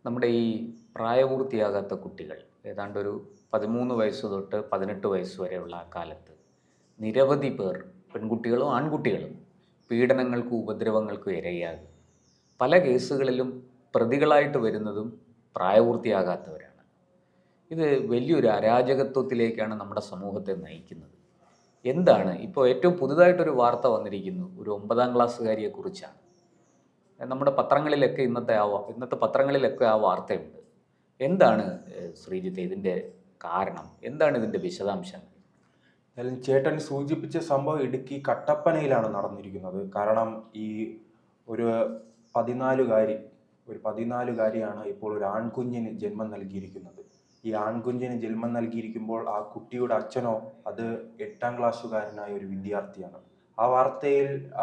നമ്മുടെ ഈ പ്രായപൂർത്തിയാകാത്ത കുട്ടികൾ ഏതാണ്ട് ഒരു 13 വയസ്സ് തൊട്ട് 18 വയസ്സ് വരെയുള്ള ആ കാലത്ത് നിരവധി പേർ, പെൺകുട്ടികളും ആൺകുട്ടികളും, പീഡനങ്ങൾക്കും ഉപദ്രവങ്ങൾക്കും ഇരയാകും. പല കേസുകളിലും പ്രതികളായിട്ട് വരുന്നതും പ്രായപൂർത്തിയാകാത്തവരാണ്. ഇത് വലിയൊരു അരാജകത്വത്തിലേക്കാണ് നമ്മുടെ സമൂഹത്തെ നയിക്കുന്നത്. എന്താണ് ഇപ്പോൾ ഏറ്റവും പുതുതായിട്ടൊരു വാർത്ത വന്നിരിക്കുന്നു, ഒരു 9ാം ക്ലാസ്സുകാരിയെക്കുറിച്ചാണ്. നമ്മുടെ പത്രങ്ങളിലൊക്കെ ഇന്നത്തെ പത്രങ്ങളിലൊക്കെ ആ വാർത്തയുണ്ട്. എന്താണ് ശ്രീജിത്ത് ഇതിൻ്റെ കാരണം? എന്താണ് ഇതിൻ്റെ വിശദാംശങ്ങൾ? എന്തായാലും ചേട്ടൻ സൂചിപ്പിച്ച സംഭവം ഇടുക്കി കട്ടപ്പനയിലാണ് നടന്നിരിക്കുന്നത്. കാരണം ഈ ഒരു 14കാരി ഒരു 14കാരിയാണ് ഇപ്പോൾ ഒരു ആൺകുഞ്ഞിന് ജന്മം നൽകിയിരിക്കുന്നത്. ഈ ആൺകുഞ്ഞിന് ജന്മം നൽകിയിരിക്കുമ്പോൾ ആ കുട്ടിയുടെ അച്ഛനോ അത് 8ാം ക്ലാസ്സുകാരനായ ഒരു വിദ്യാർത്ഥിയാണ്. ആ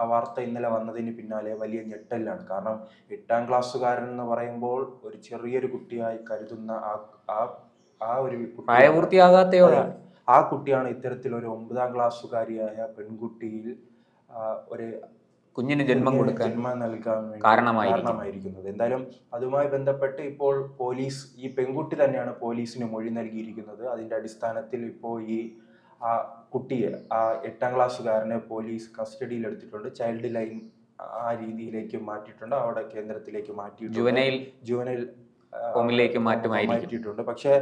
വാർത്ത ഇന്നലെ വന്നതിന് പിന്നാലെ വലിയ ഞെട്ടലാണ്. കാരണം 8ാം ക്ലാസ്സുകാരൻ എന്ന് പറയുമ്പോൾ ഒരു ചെറിയൊരു കുട്ടിയായി കരുതുന്ന ആ ആ ഒരു പ്രായപൂർത്തിയാകാത്തവരാണ്. ആ കുട്ടിയാണ് ഇത്തരത്തിലൊരു 9ാം ക്ലാസ്സുകാരിയായ പെൺകുട്ടിയിൽ ഒരു കുഞ്ഞിന് ജന്മം കൊടുക്കാൻ നൽകാൻ വേണ്ടി കാരണമായിരിക്കുന്നത്. കാരണമായിരിക്കുന്നത്. എന്തായാലും അതുമായി ബന്ധപ്പെട്ട് ഇപ്പോൾ പോലീസ്, ഈ പെൺകുട്ടി തന്നെയാണ് പോലീസിന് മൊഴി നൽകിയിരിക്കുന്നത്. അതിന്റെ അടിസ്ഥാനത്തിൽ ഇപ്പോൾ ആ കുട്ടിയെ, ആ 8ാം ക്ലാസ്സുകാരനെ പോലീസ് കസ്റ്റഡിയിൽ എടുത്തിട്ടുണ്ട്. ചൈൽഡ് ലൈൻ ആ രീതിയിലേക്ക് മാറ്റിയിട്ടുണ്ട്. അവിടെ കേന്ദ്രത്തിലേക്ക് മാറ്റിയിട്ടുണ്ട്. ജുവനൈൽ ഹോമിലേക്ക് മാറ്റിയിട്ടുണ്ട്. പക്ഷേ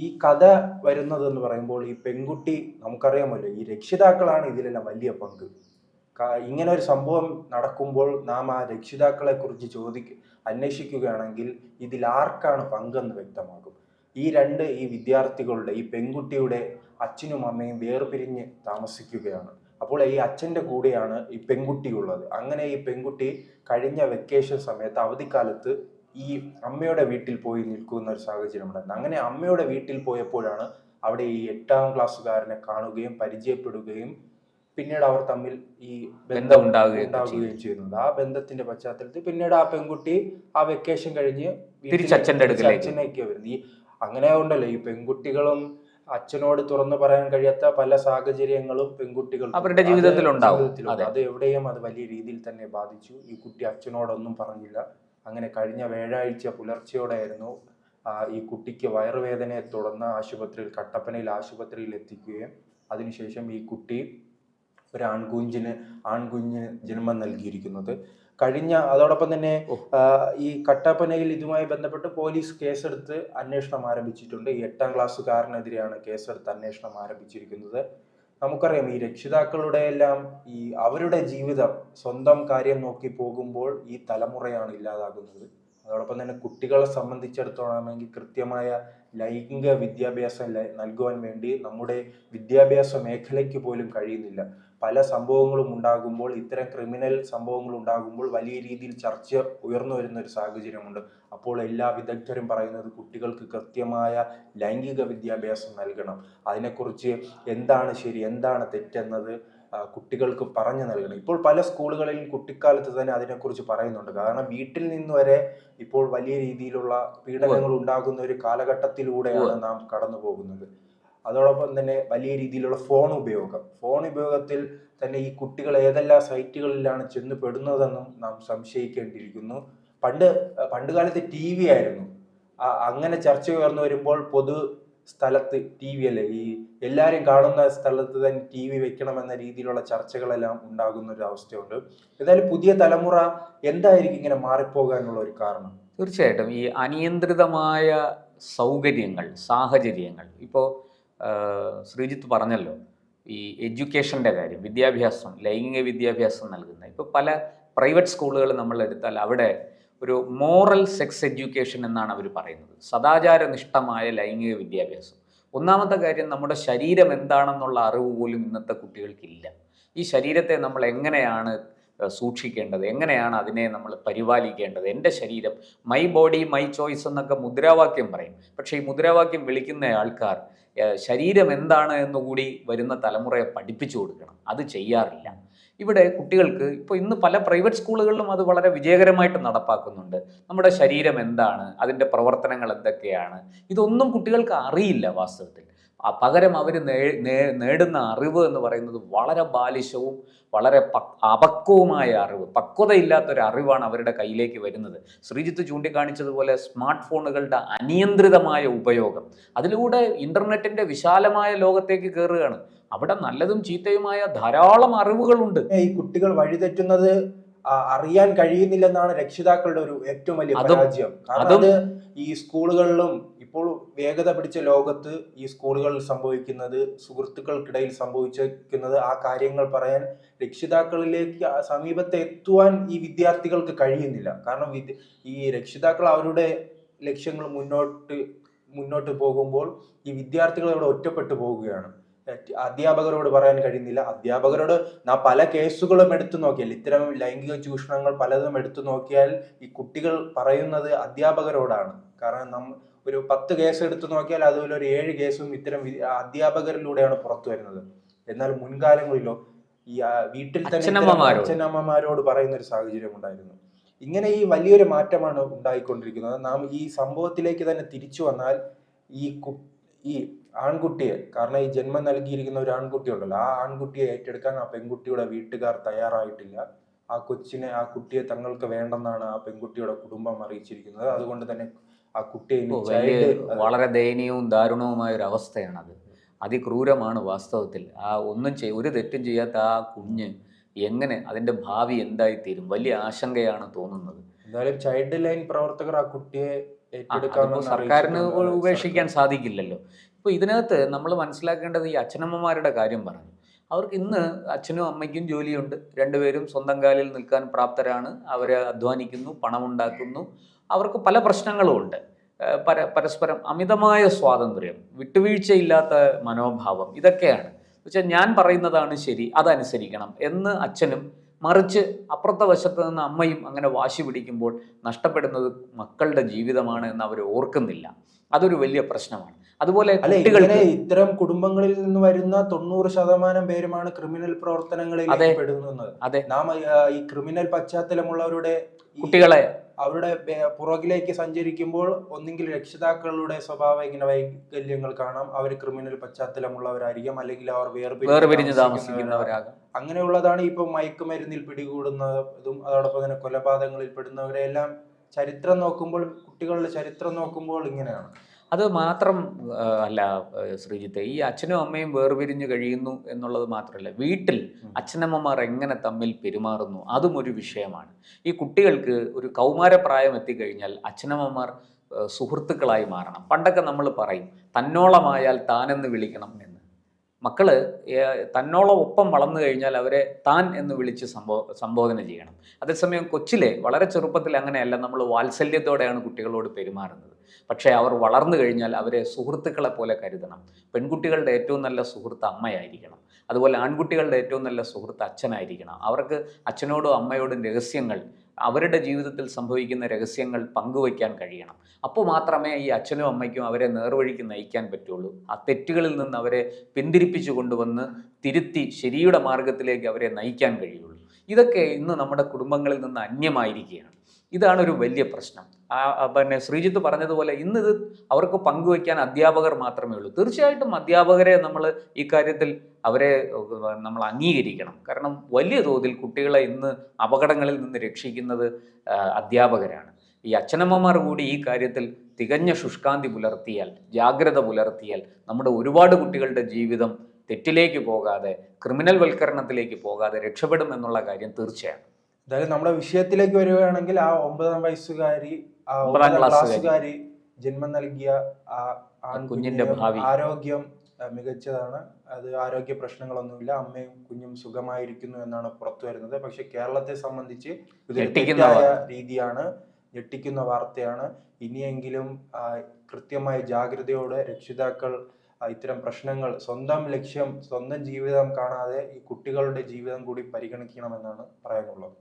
ഈ കഥ വരുന്നത് എന്ന് പറയുമ്പോൾ ഈ പെൺകുട്ടി, നമുക്കറിയാമല്ലോ, ഈ രക്ഷിതാക്കളാണ് ഇതിലെല്ലാം വലിയ പങ്ക്. ഇങ്ങനെ ഒരു സംഭവം നടക്കുമ്പോൾ നാം ആ രക്ഷിതാക്കളെ കുറിച്ച് അന്വേഷിക്കുകയാണെങ്കിൽ ഇതിൽ ആർക്കാണ് പങ്കെന്ന് വ്യക്തമാകും. ഈ വിദ്യാർത്ഥികളുടെ, ഈ പെൺകുട്ടിയുടെ അച്ഛനും അമ്മയും വേർപിരിഞ്ഞ് താമസിക്കുകയാണ്. അപ്പോൾ ഈ അച്ഛൻ്റെ കൂടെയാണ് ഈ പെൺകുട്ടി ഉള്ളത്. അങ്ങനെ ഈ പെൺകുട്ടി കഴിഞ്ഞ വെക്കേഷൻ സമയത്ത്, അവധിക്കാലത്ത് ഈ അമ്മയുടെ വീട്ടിൽ പോയി നിൽക്കുന്ന ഒരു സാഹചര്യം ഉണ്ടായിരുന്നു. അങ്ങനെ അമ്മയുടെ വീട്ടിൽ പോയപ്പോഴാണ് അവിടെ ഈ 8ാം ക്ലാസ്സുകാരനെ കാണുകയും പരിചയപ്പെടുകയും പിന്നീട് അവർ തമ്മിൽ ഈ ബന്ധം ഉണ്ടാവുകയും ചെയ്യുന്നത്. ആ ബന്ധത്തിന്റെ പശ്ചാത്തലത്തിൽ പിന്നീട് ആ പെൺകുട്ടി ആ വെക്കേഷൻ കഴിഞ്ഞ് അച്ഛനേക്ക് വരുന്നത്. അങ്ങനെ ഉണ്ടല്ലോ, ഈ പെൺകുട്ടികളും അച്ഛനോട് തുറന്നു പറയാൻ കഴിയാത്ത പല സാഹചര്യങ്ങളും പെൺകുട്ടികൾ അവരുടെ ജീവിതത്തിൽ ഉണ്ടാവും. അത് എവിടെയും അത് വലിയ രീതിയിൽ തന്നെ ബാധിച്ചു. ഈ കുട്ടി അച്ഛനോടൊന്നും പറഞ്ഞില്ല. അങ്ങനെ കഴിഞ്ഞ വ്യാഴാഴ്ച പുലർച്ചെയോടെയായിരുന്നു ഈ കുട്ടിക്ക് വയറുവേദനയെ തുടർന്ന് കട്ടപ്പനയിൽ ആശുപത്രിയിൽ എത്തിക്കുകയും അതിനുശേഷം ഈ കുട്ടി ഒരു ആൺകുഞ്ഞിന് ജന്മം നൽകിയിരിക്കുന്നത്. അതോടൊപ്പം തന്നെ ഈ കട്ടപ്പനയിൽ ഇതുമായി ബന്ധപ്പെട്ട് പോലീസ് കേസെടുത്ത് അന്വേഷണം ആരംഭിച്ചിട്ടുണ്ട്. ഈ 8ാം ക്ലാസ്സുകാരനെതിരെയാണ് കേസെടുത്ത് അന്വേഷണം ആരംഭിച്ചിരിക്കുന്നത്. നമുക്കറിയാം, ഈ രക്ഷിതാക്കളുടെ എല്ലാം അവരുടെ ജീവിതം, സ്വന്തം കാര്യം നോക്കി പോകുമ്പോൾ ഈ തലമുറയാണ് ഇല്ലാതാകുന്നത്. അതോടൊപ്പം തന്നെ കുട്ടികളെ സംബന്ധിച്ചിടത്തോളമെങ്കിൽ കൃത്യമായ ലൈംഗിക വിദ്യാഭ്യാസം നൽകുവാൻ വേണ്ടി നമ്മുടെ വിദ്യാഭ്യാസ മേഖലയ്ക്ക് പോലും കഴിയുന്നില്ല. പല സംഭവങ്ങളും ഉണ്ടാകുമ്പോൾ, ഇത്തരം ക്രിമിനൽ സംഭവങ്ങൾ ഉണ്ടാകുമ്പോൾ വലിയ രീതിയിൽ ചർച്ച ഉയർന്നു വരുന്ന ഒരു സാഹചര്യമുണ്ട്. അപ്പോൾ എല്ലാ വിദഗ്ധരും പറയുന്നത് കുട്ടികൾക്ക് കൃത്യമായ ലൈംഗിക വിദ്യാഭ്യാസം നൽകണം. അതിനെക്കുറിച്ച് എന്താണ് ശരി, എന്താണ് തെറ്റെന്നത് കുട്ടികൾക്ക് പറഞ്ഞു നൽകണം. ഇപ്പോൾ പല സ്കൂളുകളിലും കുട്ടിക്കാലത്ത് തന്നെ അതിനെക്കുറിച്ച് പറയുന്നുണ്ട്. കാരണം വീട്ടിൽ നിന്ന് വരെ ഇപ്പോൾ വലിയ രീതിയിലുള്ള പീഡനങ്ങൾ ഉണ്ടാകുന്ന ഒരു കാലഘട്ടത്തിലൂടെയാണ് നാം കടന്നു പോകുന്നത്. അതോടൊപ്പം തന്നെ വലിയ രീതിയിലുള്ള ഫോൺ ഉപയോഗത്തിൽ തന്നെ ഈ കുട്ടികൾ ഏതെല്ലാം സൈറ്റുകളിലാണ് ചെന്ന് പെടുന്നതെന്നും നാം സംശയിക്കേണ്ടിയിരിക്കുന്നു. പണ്ട് കാലത്ത് TV ആയിരുന്നു. അങ്ങനെ ചർച്ച ഉയർന്നു വരുമ്പോൾ പൊതു സ്ഥലത്ത് TV അല്ലേ, ഈ എല്ലാവരും കാണുന്ന സ്ഥലത്ത് തന്നെ TV വെക്കണമെന്ന രീതിയിലുള്ള ചർച്ചകളെല്ലാം ഉണ്ടാകുന്ന ഒരു അവസ്ഥയുണ്ട്. ഏതായാലും പുതിയ തലമുറ എന്തായിരിക്കും ഇങ്ങനെ മാറിപ്പോകാനുള്ള ഒരു കാരണം? തീർച്ചയായിട്ടും ഈ അനിയന്ത്രിതമായ സാഹചര്യങ്ങൾ ഇപ്പോൾ ശ്രീജിത്ത് പറഞ്ഞല്ലോ, ഈ എഡ്യൂക്കേഷൻ്റെ കാര്യം, വിദ്യാഭ്യാസം, ലൈംഗിക വിദ്യാഭ്യാസം നൽകുന്നത്. ഇപ്പോൾ പല പ്രൈവറ്റ് സ്കൂളുകൾ നമ്മൾ എടുത്താൽ അവിടെ ഒരു മോറൽ സെക്സ് എഡ്യൂക്കേഷൻ എന്നാണ് അവർ പറയുന്നത്. സദാചാരനിഷ്ഠമായ ലൈംഗിക വിദ്യാഭ്യാസം. ഒന്നാമത്തെ കാര്യം, നമ്മുടെ ശരീരം എന്താണെന്നുള്ള അറിവ് പോലും ഇന്നത്തെ കുട്ടികൾക്കില്ല. ഈ ശരീരത്തെ നമ്മൾ എങ്ങനെയാണ് സൂക്ഷിക്കേണ്ടത്, എങ്ങനെയാണ് അതിനെ നമ്മൾ പരിപാലിക്കേണ്ടത്, എൻ്റെ ശരീരം, മൈ ബോഡി മൈ ചോയ്സ് എന്നൊക്കെ മുദ്രാവാക്യം പറയും. പക്ഷേ ഈ മുദ്രാവാക്യം വിളിക്കുന്ന ആൾക്കാർ ശരീരം എന്താണ് എന്നുകൂടി വരുന്ന തലമുറയെ പഠിപ്പിച്ചു കൊടുക്കണം. അത് ചെയ്യാറില്ല. ഇവിടെ കുട്ടികൾക്ക് ഇപ്പോൾ ഇന്ന് പല പ്രൈവറ്റ് സ്കൂളുകളിലും അത് വളരെ വിജയകരമായിട്ട് നടപ്പാക്കുന്നുണ്ട്. നമ്മുടെ ശരീരം എന്താണ്, അതിൻ്റെ പ്രവർത്തനങ്ങൾ എന്തൊക്കെയാണ്, ഇതൊന്നും കുട്ടികൾക്ക് അറിയില്ല വാസ്തവത്തിൽ. പകരം അവർ നേടുന്ന അറിവ് എന്ന് പറയുന്നത് വളരെ ബാലിശവും വളരെ അപക്വവുമായ അറിവ്, പക്വതയില്ലാത്തൊരു അറിവാണ് അവരുടെ കയ്യിലേക്ക് വരുന്നത്. ശ്രീജിത്ത് ചൂണ്ടിക്കാണിച്ചതുപോലെ സ്മാർട്ട് ഫോണുകളുടെ അനിയന്ത്രിതമായ ഉപയോഗം, അതിലൂടെ ഇൻ്റർനെറ്റിൻ്റെ വിശാലമായ ലോകത്തേക്ക് കയറുകയാണ്. അവിടെ നല്ലതും ചീത്തയുമായ ധാരാളം അറിവുകളുണ്ട്. ഈ കുട്ടികൾ വഴിതെറ്റുന്നത് അറിയാൻ കഴിയുന്നില്ലെന്നാണ് രക്ഷിതാക്കളുടെ ഒരു ഏറ്റവും വലിയ പരാജയം. കാരണം അത് ഈ സ്കൂളുകളിലും ഇപ്പോൾ വേഗത പിടിച്ച ലോകത്ത് ഈ സ്കൂളുകളിൽ സംഭവിക്കുന്നത്, സുഹൃത്തുക്കൾക്കിടയിൽ സംഭവിച്ചിരിക്കുന്നത്, ആ കാര്യങ്ങൾ പറയാൻ രക്ഷിതാക്കളിലേക്ക് സമീപത്ത് എത്തുവാൻ ഈ വിദ്യാർത്ഥികൾക്ക് കഴിയുന്നില്ല. കാരണം ഈ രക്ഷിതാക്കൾ അവരുടെ ലക്ഷ്യങ്ങൾ മുന്നോട്ട് പോകുമ്പോൾ ഈ വിദ്യാർത്ഥികൾ അവിടെ ഒറ്റപ്പെട്ടു പോവുകയാണ്. അധ്യാപകരോട് പറയാൻ കഴിയുന്നില്ല. അധ്യാപകരോട് പല കേസുകളും എടുത്തു നോക്കിയാൽ, ഇത്തരം ലൈംഗിക ചൂഷണങ്ങൾ പലതും എടുത്തു നോക്കിയാൽ ഈ കുട്ടികൾ പറയുന്നത് അധ്യാപകരോടാണ്. കാരണം ഒരു 10 കേസ് എടുത്തു നോക്കിയാൽ അതുപോലെ ഒരു 7 കേസും ഇത്തരം അധ്യാപകരിലൂടെയാണ് പുറത്തു വരുന്നത്. എന്നാൽ മുൻകാലങ്ങളിലോ ഈ വീട്ടിൽ തന്നെ അച്ഛനമ്മമാരോട് പറയുന്ന ഒരു സാഹചര്യം ഉണ്ടായിരുന്നു. ഇങ്ങനെ ഈ വലിയൊരു മാറ്റമാണ് ഉണ്ടായിക്കൊണ്ടിരിക്കുന്നത്. നാം ഈ സംഭവത്തിലേക്ക് തന്നെ തിരിച്ചു വന്നാൽ ഈ ആൺകുട്ടിയെ, കാരണം ഈ ജന്മം നൽകിയിരിക്കുന്ന ഒരു ആൺകുട്ടി ഉണ്ടല്ലോ, ആ ആൺകുട്ടിയെ ഏറ്റെടുക്കാൻ ആ പെൺകുട്ടിയുടെ വീട്ടുകാർ തയ്യാറായിട്ടില്ല. ആ കുട്ടിയെ തങ്ങൾക്ക് വേണ്ടെന്നാണ് ആ പെൺകുട്ടിയുടെ കുടുംബം അറിയിച്ചിരിക്കുന്നത്. അതുകൊണ്ട് തന്നെ ആ കുട്ടിയെ വളരെ ദയനീയവും ദാരുണവുമായ ഒരു അവസ്ഥയാണത്. അതിക്രൂരമാണ് വാസ്തവത്തിൽ. ഒരു തെറ്റും ചെയ്യാത്ത ആ കുഞ്ഞ് എങ്ങനെ, അതിന്റെ ഭാവി എന്തായിത്തീരും, വലിയ ആശങ്കയാണ് തോന്നുന്നത്. എന്തായാലും ചൈൽഡ് ലൈൻ പ്രവർത്തകർ ആ കുട്ടിയെ സർക്കാരിന് ഉപേക്ഷിക്കാൻ സാധിക്കില്ലല്ലോ. ഇപ്പോൾ ഇതിനകത്ത് നമ്മൾ മനസ്സിലാക്കേണ്ടത് ഈ അച്ഛനമ്മമാരുടെ കാര്യം പറഞ്ഞു. അവർക്ക് ഇന്ന് അച്ഛനും അമ്മയ്ക്കും ജോലിയുണ്ട്, രണ്ടുപേരും സ്വന്തം കാലിൽ നിൽക്കാൻ പ്രാപ്തരാണ്, അവരെ അധ്വാനിക്കുന്നു, പണമുണ്ടാക്കുന്നു, അവർക്ക് പല പ്രശ്നങ്ങളും ഉണ്ട്. പരസ്പരം അമിതമായ സ്വാതന്ത്ര്യം, വിട്ടുവീഴ്ചയില്ലാത്ത മനോഭാവം, ഇതൊക്കെയാണ്. വെച്ചാൽ ഞാൻ പറയുന്നതാണ് ശരി, അതനുസരിക്കണം എന്ന് അച്ഛനും, മറിച്ച് അപ്പുറത്തെ വശത്ത് നിന്ന് അമ്മയും അങ്ങനെ വാശി പിടിക്കുമ്പോൾ നഷ്ടപ്പെടുന്നത് മക്കളുടെ ജീവിതമാണ് എന്ന് അവർ ഓർക്കുന്നില്ല. അതൊരു വലിയ പ്രശ്നമാണ്. അതുപോലെ ഇത്തരം കുടുംബങ്ങളിൽ നിന്ന് വരുന്ന 90% പേരുമാണ് ക്രിമിനൽ പ്രവർത്തനങ്ങളിൽ പെടുന്നത്. നാം ഈ ക്രിമിനൽ പശ്ചാത്തലമുള്ളവരുടെ കുട്ടികളെ അവരുടെ പുറകിലേക്ക് സഞ്ചരിക്കുമ്പോൾ ഒന്നെങ്കിൽ രക്ഷിതാക്കളുടെ സ്വഭാവ ഇങ്ങനെ വൈകല്യങ്ങൾ കാണാം, അവർ ക്രിമിനൽ പശ്ചാത്തലമുള്ളവരായിരിക്കും, അല്ലെങ്കിൽ അവർ വേർപിരിഞ്ഞ് താമസിക്കുന്നവരാകാം. അങ്ങനെയുള്ളതാണ് ഇപ്പൊ മയക്കുമരുന്നിൽ പിടികൂടുന്നതും അതോടൊപ്പം തന്നെ കൊലപാതകങ്ങളിൽ പെടുന്നവരെല്ലാം ചരിത്രം നോക്കുമ്പോൾ, കുട്ടികളുടെ ചരിത്രം നോക്കുമ്പോൾ ഇങ്ങനെയാണ്. അത് മാത്രം അല്ല ശ്രീജിത്തെ, ഈ അച്ഛനും അമ്മയും വേർപിരിഞ്ഞ് കഴിയുന്നു എന്നുള്ളത് മാത്രമല്ല, വീട്ടിൽ അച്ഛനമ്മമാർ എങ്ങനെ തമ്മിൽ പെരുമാറുന്നു അതും ഒരു വിഷയമാണ്. ഈ കുട്ടികൾക്ക് ഒരു കൗമാരപ്രായം എത്തിക്കഴിഞ്ഞാൽ അച്ഛനമ്മമാർ സുഹൃത്തുക്കളായി മാറണം. പണ്ടൊക്കെ നമ്മൾ പറയും തന്നോളമായാൽ താനെന്ന് വിളിക്കണം എന്ന്. മക്കള് തന്നോളം ഒപ്പം വളർന്നു കഴിഞ്ഞാൽ അവരെ താൻ എന്ന് വിളിച്ച് സംബോധന ചെയ്യണം. അതേസമയം കൊച്ചിലെ വളരെ ചെറുപ്പത്തിൽ അങ്ങനെയല്ല, നമ്മൾ വാത്സല്യത്തോടെയാണ് കുട്ടികളോട് പെരുമാറുന്നത്. പക്ഷേ അവർ വളർന്നു കഴിഞ്ഞാൽ അവരെ സുഹൃത്തുക്കളെ പോലെ കരുതണം. പെൺകുട്ടികളുടെ ഏറ്റവും നല്ല സുഹൃത്ത് അമ്മയായിരിക്കണം. അതുപോലെ ആൺകുട്ടികളുടെ ഏറ്റവും നല്ല സുഹൃത്ത് അച്ഛനായിരിക്കണം. അവർക്ക് അച്ഛനോടും അമ്മയോടും രഹസ്യങ്ങൾ, അവരുടെ ജീവിതത്തിൽ സംഭവിക്കുന്ന രഹസ്യങ്ങൾ പങ്കുവയ്ക്കാൻ കഴിയണം. അപ്പോൾ മാത്രമേ ഈ അച്ഛനും അമ്മയ്ക്കും അവരെ നേർവഴിക്ക് നയിക്കാൻ പറ്റുള്ളൂ. ആ തെറ്റുകളിൽ നിന്ന് അവരെ പിന്തിരിപ്പിച്ചു കൊണ്ടുവന്ന് തിരുത്തി ശരിയുടെ മാർഗത്തിലേക്ക് അവരെ നയിക്കാൻ കഴിയുള്ളൂ. ഇതൊക്കെ ഇന്ന് നമ്മുടെ കുടുംബങ്ങളിൽ നിന്ന് അന്യമായിരിക്കുകയാണ്. ഇതാണ് ഒരു വലിയ പ്രശ്നം. പിന്നെ ശ്രീജിത്ത് പറഞ്ഞതുപോലെ ഇന്നിത് അവർക്ക് പങ്കുവയ്ക്കാൻ അധ്യാപകർ മാത്രമേ ഉള്ളൂ. തീർച്ചയായിട്ടും അധ്യാപകരെ നമ്മൾ ഈ കാര്യത്തിൽ നമ്മൾ അംഗീകരിക്കണം. കാരണം വലിയ തോതിൽ കുട്ടികളെ ഇന്ന് അപകടങ്ങളിൽ നിന്ന് രക്ഷിക്കുന്നത് അധ്യാപകരാണ്. ഈ അച്ഛനമ്മമാർ കൂടി ഈ കാര്യത്തിൽ തികഞ്ഞ ശുഷ്കാന്തി പുലർത്തിയാൽ, ജാഗ്രത പുലർത്തിയാൽ നമ്മുടെ ഒരുപാട് കുട്ടികളുടെ ജീവിതം തെറ്റിലേക്ക് പോകാതെ, ക്രിമിനൽ വൽക്കരണത്തിലേക്ക് പോകാതെ രക്ഷപ്പെടും എന്നുള്ള കാര്യം തീർച്ചയാണ്. എന്തായാലും നമ്മുടെ വിഷയത്തിലേക്ക് വരികയാണെങ്കിൽ ആ 9ാം ക്ലാസ്സുകാരി ജന്മം നൽകിയ കുഞ്ഞിന്റെ ഭാവി ആരോഗ്യം മികച്ചതാണ്. അത് ആരോഗ്യ പ്രശ്നങ്ങളൊന്നുമില്ല, അമ്മയും കുഞ്ഞും സുഖമായിരിക്കുന്നു എന്നാണ് പുറത്തു വരുന്നത്. പക്ഷെ കേരളത്തെ സംബന്ധിച്ച് ഇത് തെറ്റായ രീതിയാണ്, ഞെട്ടിക്കുന്ന വാർത്തയാണ്. ഇനിയെങ്കിലും കൃത്യമായ ജാഗ്രതയോടെ രക്ഷിതാക്കൾ ഇത്തരം പ്രശ്നങ്ങൾ, സ്വന്തം ലക്ഷ്യം, സ്വന്തം ജീവിതം കാണാതെ ഈ കുട്ടികളുടെ ജീവിതം കൂടി പരിഗണിക്കണമെന്നാണ് പറയാനുള്ളത്.